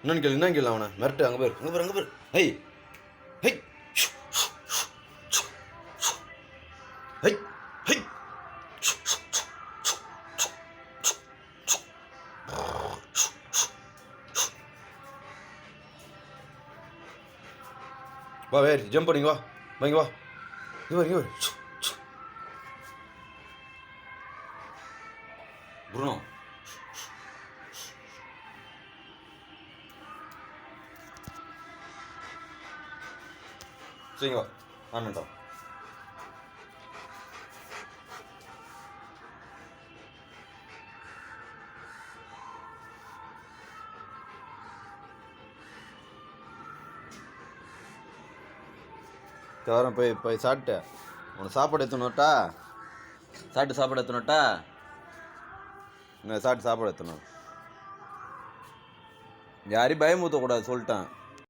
என்னன்னு கேளு அவனை மிரட்டு. அங்கே பேர் ஹை ஹை ஹை ஹை. வா வேறு ஜம்ப் பண்ணிங்க வா வாங்க வா. இங்கே வர புருணோ. சரிங்க வா ஆனண்டா. தவிரம் போய் சாப்பிட்டு உனக்கு சாப்பாடு எடுத்துனோட்டா. சாப்பாடு எடுத்துனோட்டா. சாப்பாடு எடுத்துணும். யாரையும் பயமுறுத்தக்கூடாது சொல்லிட்டேன்.